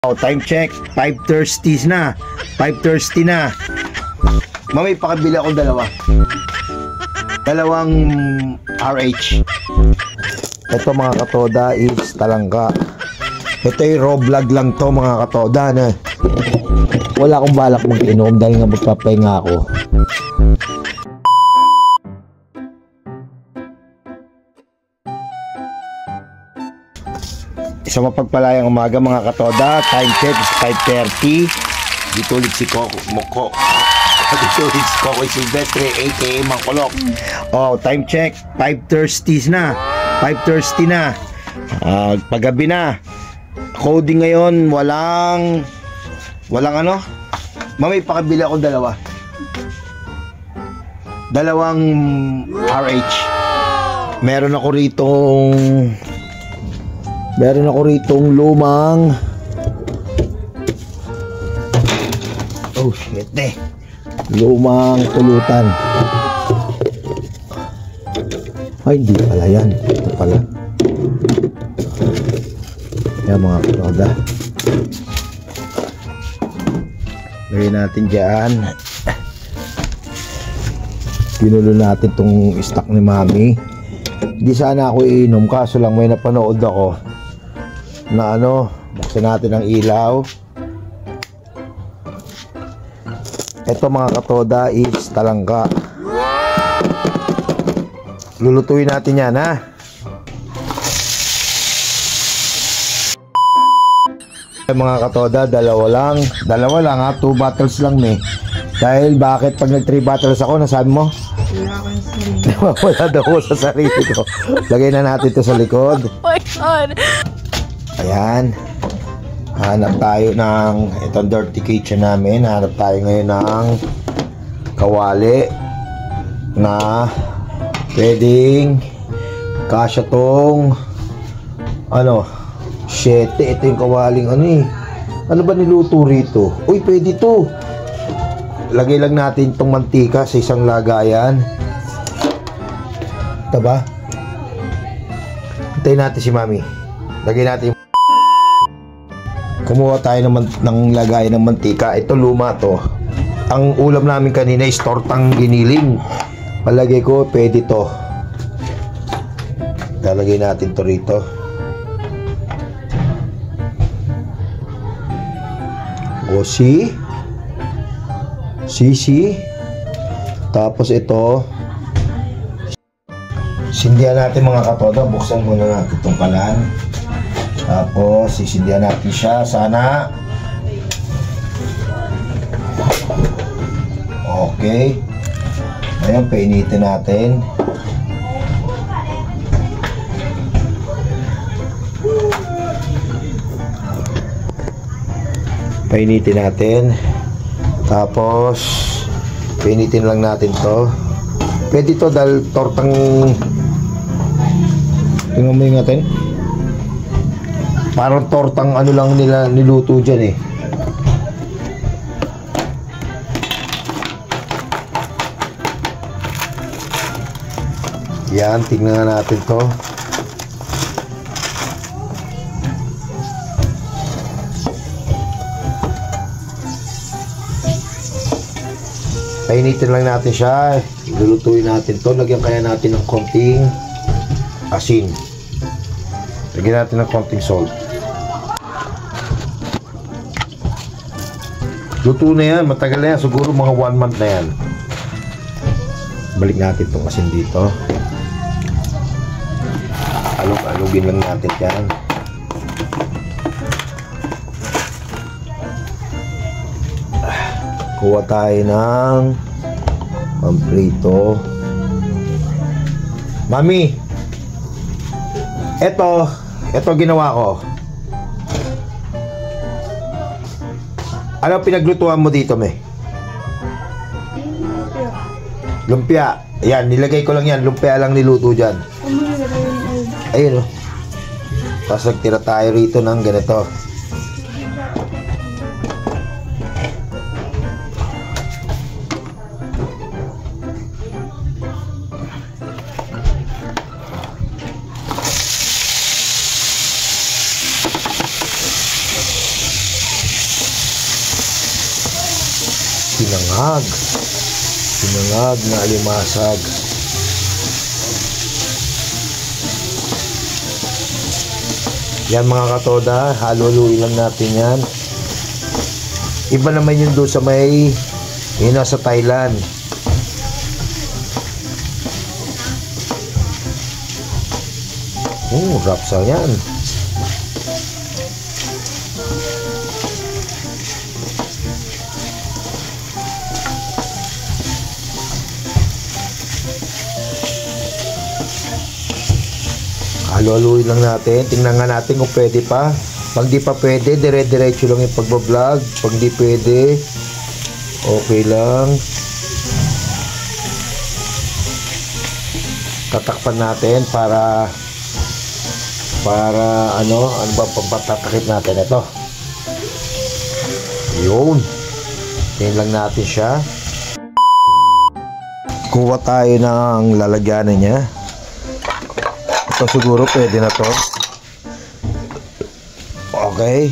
Oh, time check, 5:30 na. 5:30 na. Mamay, pakabili ako dalawang RH. Ito mga katoda is talangka. Ito yung raw vlog lang to mga katoda na. Wala akong balak mag-inom dahil nga magpapahinga ako. Isang mapagpalayang umaga mga katoda. Time check is 5:30. Dito ulit si Coco Moko. Dito ulit si Coco Silvestre aka Mangkolok. Oh, time check 5:30 na. 5:30 na. Paggabi na. Coding ngayon, walang ano? Mamay, pakabili ako dalawang RH. Meron ako ritong lumang lumang pulutan. Ay, hindi pala yan. Ito pala. Yan mga katoda. Lagyan natin dyan. Pinulo natin tong stock ni Mami. Hindi sana ako iinom, kaso lang may napanood ako na buksan natin ang ilaw. Ito mga katoda is talangka. Lulutuin natin yan, ha. Mga katoda, dalawa lang ha, 2 bottles lang dahil bakit pag nag 3 bottles ako, nasabi mo? Wala daw sa sarili ko. Lagay na natin ito sa likod. Oh my God. Ayan. Hanap tayo ng itong dirty kitchen namin. Hanap tayo ngayon ng kawali na pwedeng kasya tong ito yung kawaling ano ba niluto rito? Uy, pwede to. Lagay lang natin tong mantika sa isang lagayan. Diba? Hintayin natin si Mami. Lagay natin. Kumuha tayo ng lagayan ng mantika. Ito luma to. Ang ulam namin kanina is tortang giniling. Palagay ko pwede to. Lalagay natin to rito. O si tapos ito sindihan natin mga katoda. Buksan muna natin itong kalan, tapos sisindihan natin siya. Sana okay. Ngayon painitin natin. Painitin natin. Tapos painitin lang natin to. Pwede to dahil tortang, tingnan mo yung natin, parang tortang lang nila niluto dyan Yan, tingnan natin to. Painitin lang natin siya. Lulutuin natin to. Lagyan kaya natin ng konting asin. Lagyan natin ng konting salt. Luto na yan. Matagal na yan. Siguro mga 1 month na yan. Balik natin itong asin dito. Alugin lang natin yan. Kuha tayo ng pamprito. Mami, eto ginawa ko. Ano pinaglutuan mo dito, Lumpia. Ayan, nilagay ko lang yan. Lumpia lang niluto dyan. Ayun Tapos nagtira tayo rito ng ganito. Sinangag. Sinangag na alimasag. Yan mga katoda, halo-haluin lang natin yan. Iba naman yun doon sa may yun nasa Thailand. Rapsa yan. Halo-haluin lang natin. Tingnan nga natin kung pwede pa. Pag di pa pwede, dire-diretso lang yung pagbablog. Pag di pwede, okay lang. Tatakpan natin para ano ba pagtatakip natin ito. Yun. Tingnan lang natin siya. Kuha tayo ng lalagyanan niya. Ito siguro pwede na to. Okay.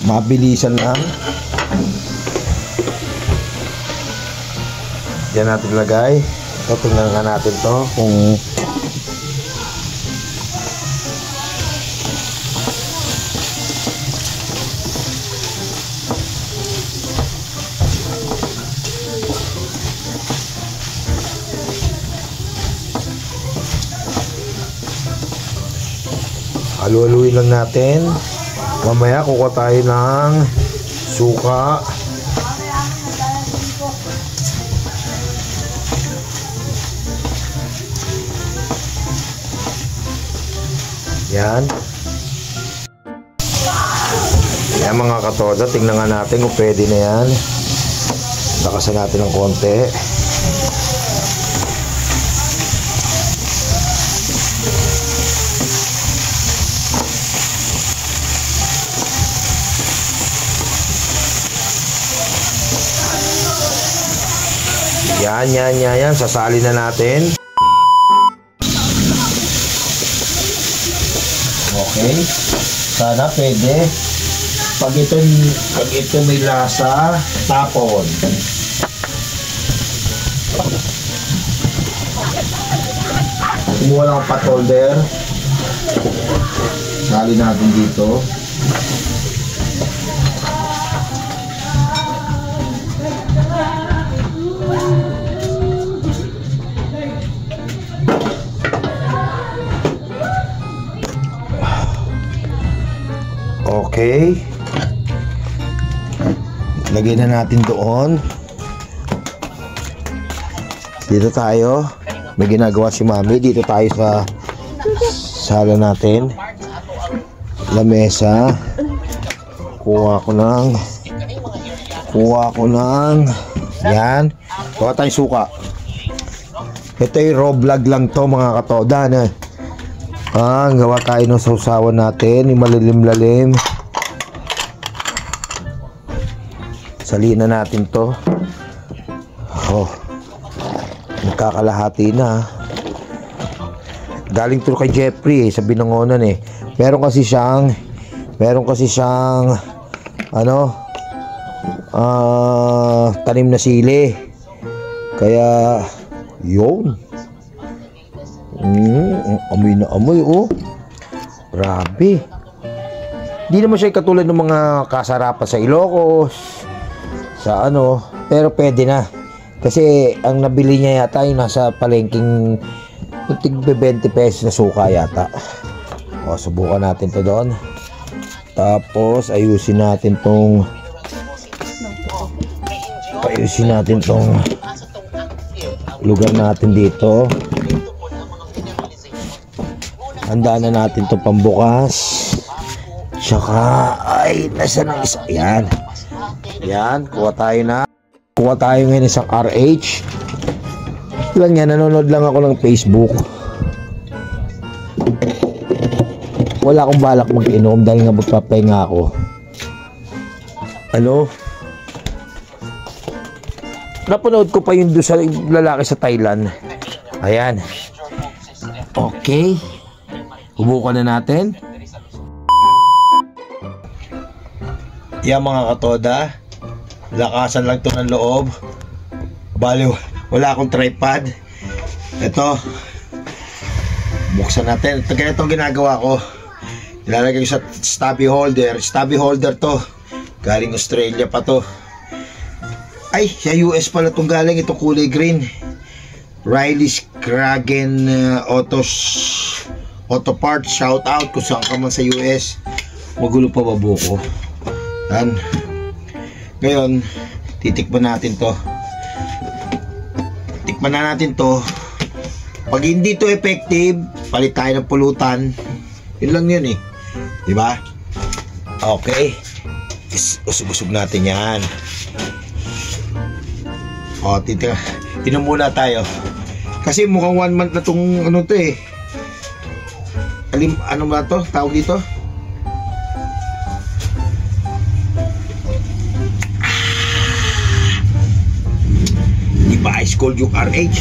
Mabilisan lang. Yan natin lagay. Ito, tingnan nga natin to kung halu-haluin lang natin. Mamaya kukuha tayo ng suka. Yan. Yan mga katoda, tingnan nga natin kung pwede na yan. Lakasan natin ng konti. Yan. Sasali na natin. Okay. Sana pwede. Pag ito may lasa, tapon. Kumuha lang ang pot holder. Sali natin dito. Okay. Lagyan na natin doon. Dito tayo. May ginagawa si Mami. Dito tayo sa sala natin. Lamesa. Kuha ko ng yan. Kuha tayong suka. Ito yung raw vlog lang to mga katoda. Gawa tayo ng sausawan natin. Yung malilim-lalim. Saliin na natin to. Nagkakalahati na. Galing to kay Jeffrey sa Binangonan eh. Meron kasi siyang tanim na sili. Kaya yun. Amoy na amoy Grabe. Di naman siya katulad ng mga kasarapan sa Ilocos. Pero pwede na. Kasi ang nabili niya yata yung nasa palengking tig-20 pesos na suka yata. Subukan natin to doon. Tapos ayusin natin tong lugar natin dito. Handaan na natin to pambukas. Tsaka nasa na isa. Yan, kuha tayo ngayon isang RH. Lang yan, nanonood lang ako ng Facebook. Wala akong balak mag-inom dahil nga magpapahinga ako. Napanood ko pa yun doon sa lalaki sa Thailand. Ayan. Okay. Hubukan na natin. Yan mga katoda. Lakasan lang to ng loob. Bali, wala akong tripod. Ito. Buksan natin. Ito ganito ang ginagawa ko. Ilalagay ko sa stubby holder. Stubby holder to. Galing Australia pa to. Ay, sa US pala itong galing. Itong kulay green. Riley's Kragen Auto Parts. Shout out kung saan ka man sa US. Magulo pa ba buko? Yan. Ngayon, titikman natin to. Tikman na natin to. Pag hindi to effective, palit tayo ng pulutan. Yun lang yun eh. Diba? Okay. Usog-usog natin yan. O, tinan muna tayo. Kasi mukhang 1 month na tong ano to eh. Ano ba to? Tawag dito? Di ba ice cold yung RH?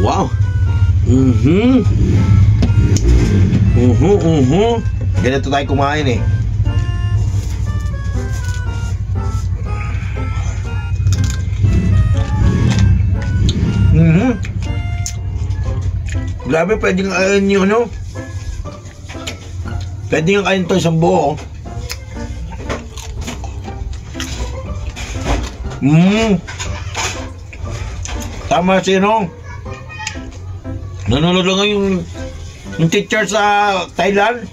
Wow. Ganito tayo kumain eh. Grabe, pwede nga kain nyo, no? Pwede nga kain to isang buo. Tama si no? Nanonood lang yung teacher sa Thailand.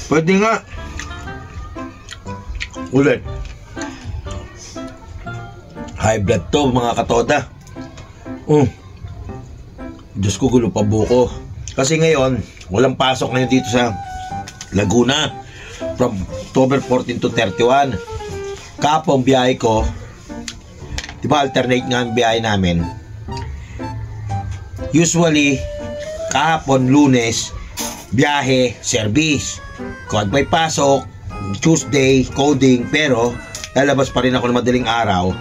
Pwede nga. Ulit. High blood to mga katoda. Diyos ko, gulo pa buko. Kasi ngayon, walang pasok ngayon dito sa Laguna. From October 14 to 31. Kapong biyahe ko, diba alternate nga ang biyahe namin. Usually, kahapon, Lunes, biyahe, service. Kung may pasok, Tuesday, coding, pero lalabas pa rin ako ng madaling araw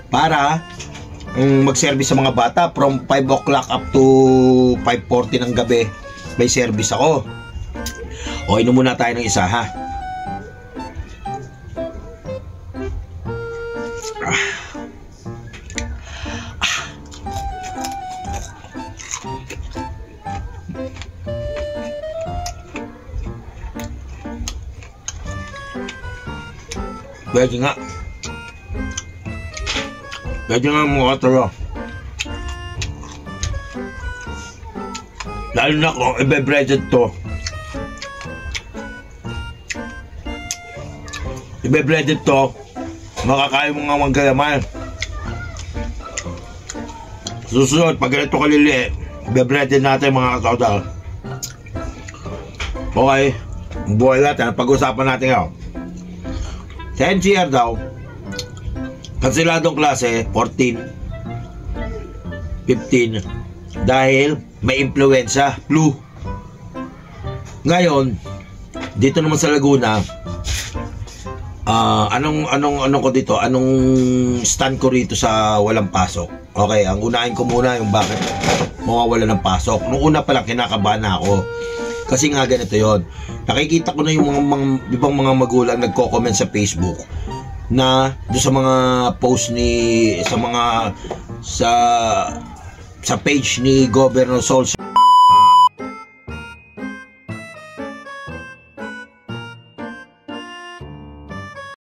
para mag-service sa mga bata. From 5 o'clock up to 5:40 ng gabi, may service ako. O, inom muna tayo ng isa, ha? Pwede nga. Pwede nga mga kataro. Lalo na kung ibe-breaded to. Ibe-breaded to, makakain mo nga magkalaman. Susunod, pag ganito kalili, ibe-breaded natin mga kataro. Okay, buhay natin. Pag-usapan natin ako. Sa NCR daw, kanseladong klase 14, 15 dahil may influenza, flu. Ngayon, dito naman sa Laguna, anong ko dito, anong stand ko rito sa walang pasok. Okay, ang unahin ko muna yung bakit mawawala ng pasok. Nung una pa lang kinakabahan na ako. Kasi nga ganito yon. Nakikita ko na yung mga ibang mga magulang nagko-comment sa Facebook na doon sa mga post ni sa page ni Governor Sol